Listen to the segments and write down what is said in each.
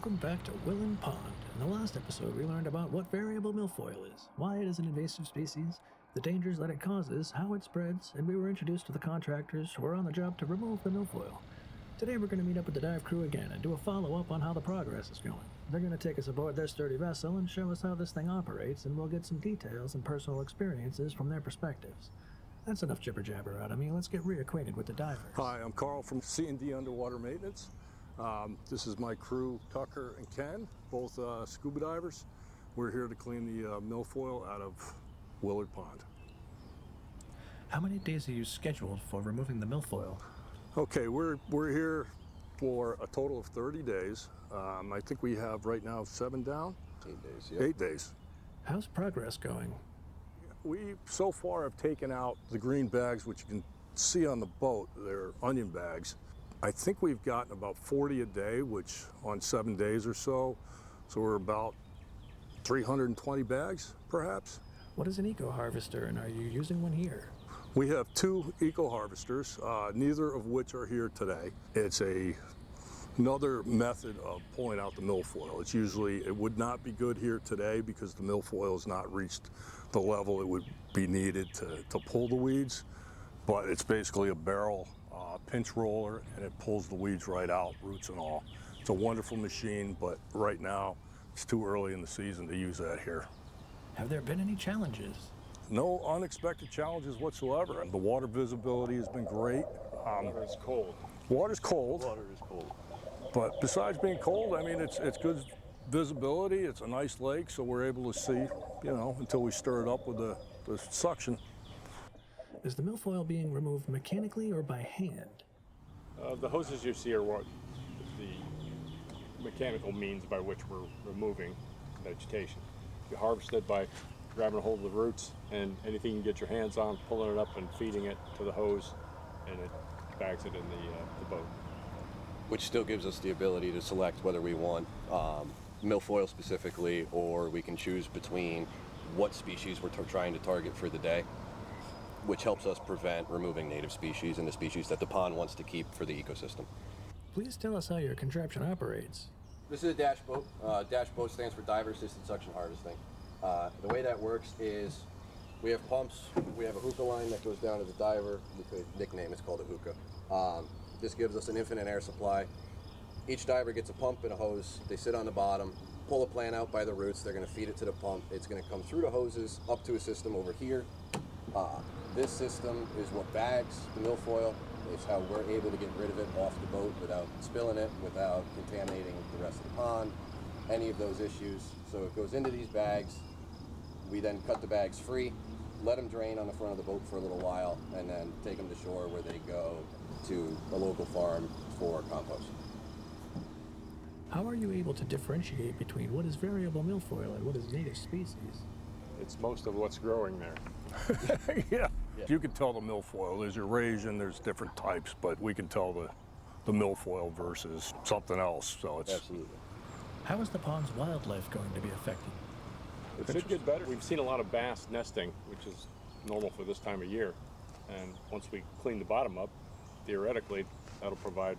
Welcome back to Willand Pond. In the last episode, we learned about what variable milfoil is, why it is an invasive species, the dangers that it causes, how it spreads, and we were introduced to the contractors who are on the job to remove the milfoil. Today we're going to meet up with the dive crew again and do a follow-up on how the progress is going. They're going to take us aboard their sturdy vessel and show us how this thing operates, and we'll get some details and personal experiences from their perspectives. That's enough jibber-jabber out of me. Let's get reacquainted with the divers. Hi, I'm Carl from C&D Underwater Maintenance. This is my crew, Tucker and Ken, both scuba divers. We're here to clean the milfoil out of Willand Pond. How many days are you scheduled for removing the milfoil? Okay, we're here for a total of 30 days. I think we have right now 7 down. 8 days, yeah. 8 days. How's progress going? We so far have taken out the green bags, which you can see on the boat. They're onion bags. I think we've gotten about 40 a day, which on 7 days or so. So we're about 320 bags, perhaps. What is an eco-harvester, and are you using one here? We have 2 eco-harvesters, neither of which are here today. It's another method of pulling out the milfoil. It would not be good here today because the milfoil has not reached the level it would be needed to pull the weeds. But it's basically a barrel pinch roller, and it pulls the weeds right out, roots and all. It's a wonderful machine, but right now it's too early in the season to use that here. Have there been any challenges? No unexpected challenges whatsoever. The water visibility has been great. Water is cold. Water's cold. Water is cold. But besides being cold, I mean, it's good visibility. It's a nice lake, so we're able to see, until we stir it up with the suction. Is the milfoil being removed mechanically or by hand? The hoses you see are what the mechanical means by which we're removing vegetation. You harvest it by grabbing a hold of the roots and anything you can get your hands on, pulling it up and feeding it to the hose, and it bags it in the boat. Which still gives us the ability to select whether we want milfoil specifically, or we can choose between what species we're trying to target for the day, which helps us prevent removing native species and the species that the pond wants to keep for the ecosystem. Please tell us how your contraption operates. This is a dash boat. Dash boat stands for diver assisted suction harvesting. The way that works is we have pumps, we have a hookah line that goes down to the diver. We could nickname it's called a hookah. This gives us an infinite air supply. Each diver gets a pump and a hose. They sit on the bottom, pull a plant out by the roots. They're going to feed it to the pump. It's going to come through the hoses up to a system over here. This system is what bags the milfoil. It's how we're able to get rid of it off the boat without spilling it, without contaminating the rest of the pond, any of those issues. So it goes into these bags. We then cut the bags free, let them drain on the front of the boat for a little while, and then take them to shore where they go to a local farm for compost. How are you able to differentiate between what is variable milfoil and what is native species? It's most of what's growing there. Yeah. You can tell the milfoil. There's Eurasian, there's different types, but we can tell the milfoil versus something else. So it's Absolutely. How is the pond's wildlife going to be affected? It should get better. We've seen a lot of bass nesting, which is normal for this time of year. And once we clean the bottom up, theoretically, that'll provide,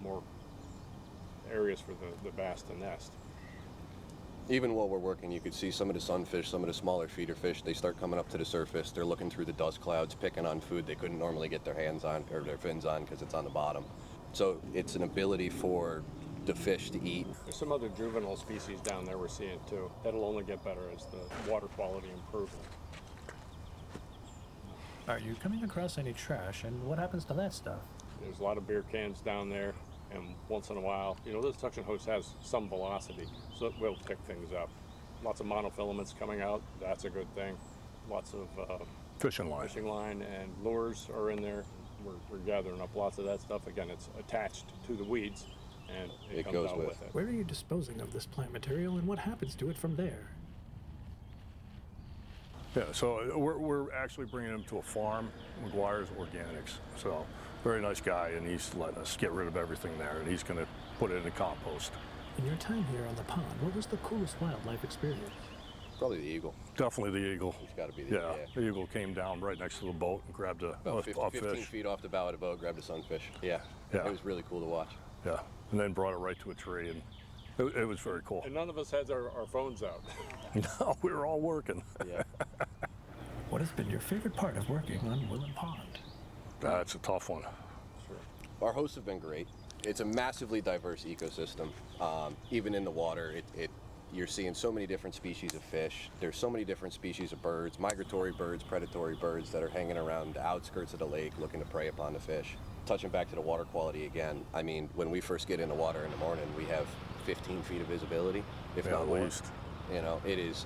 more areas for the bass to nest. Even while we're working, you could see some of the sunfish, some of the smaller feeder fish, they start coming up to the surface. They're looking through the dust clouds, picking on food they couldn't normally get their hands on or their fins on because it's on the bottom. So it's an ability for the fish to eat. There's some other juvenile species down there we're seeing too. That'll only get better as the water quality improves. Are you coming across any trash, and what happens to that stuff? There's a lot of beer cans down there, and once in a while, this suction hose has some velocity, so it will pick things up. Lots of monofilaments coming out, that's a good thing. Lots of fishing line and lures are in there. We're gathering up lots of that stuff. Again, it's attached to the weeds, and it comes goes out with it. Where are you disposing of this plant material, and what happens to it from there? Yeah, so we're actually bringing him to a farm, McGuire Organics. So very nice guy, and he's letting us get rid of everything there, and he's going to put it in the compost. In your time here on the pond, what was the coolest wildlife experience? Probably the eagle. Definitely the eagle. It's got to be the eagle. Yeah, the eagle came down right next to the boat and grabbed a 15 fish. feet off the bow of the boat, grabbed a sunfish. Yeah, Yeah. It was really cool to watch. Yeah. and then brought it right to a tree, and it was very cool. And none of us had our phones out. No, we were all working. Yeah. What has been your favorite part of working on Willand Pond? That's a tough one. Our hosts have been great. It's a massively diverse ecosystem. Even in the water, you're seeing so many different species of fish. There's so many different species of birds, migratory birds, predatory birds that are hanging around the outskirts of the lake looking to prey upon the fish. Touching back to the water quality again, I mean, when we first get in the water in the morning, we have 15 feet of visibility, if Yeah, not at more. least. You know, it's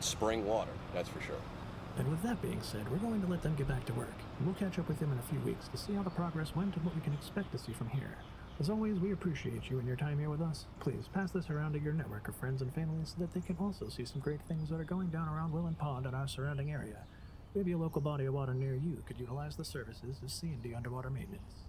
spring water, that's for sure. And with that being said, we're going to let them get back to work, and we'll catch up with them in a few weeks to see how the progress went and what we can expect to see from here. As always, we appreciate you and your time here with us. Please pass this around to your network of friends and family so that they can also see some great things that are going down around Willand Pond and our surrounding area. Maybe a local body of water near you could utilize the services of C&D Underwater Maintenance.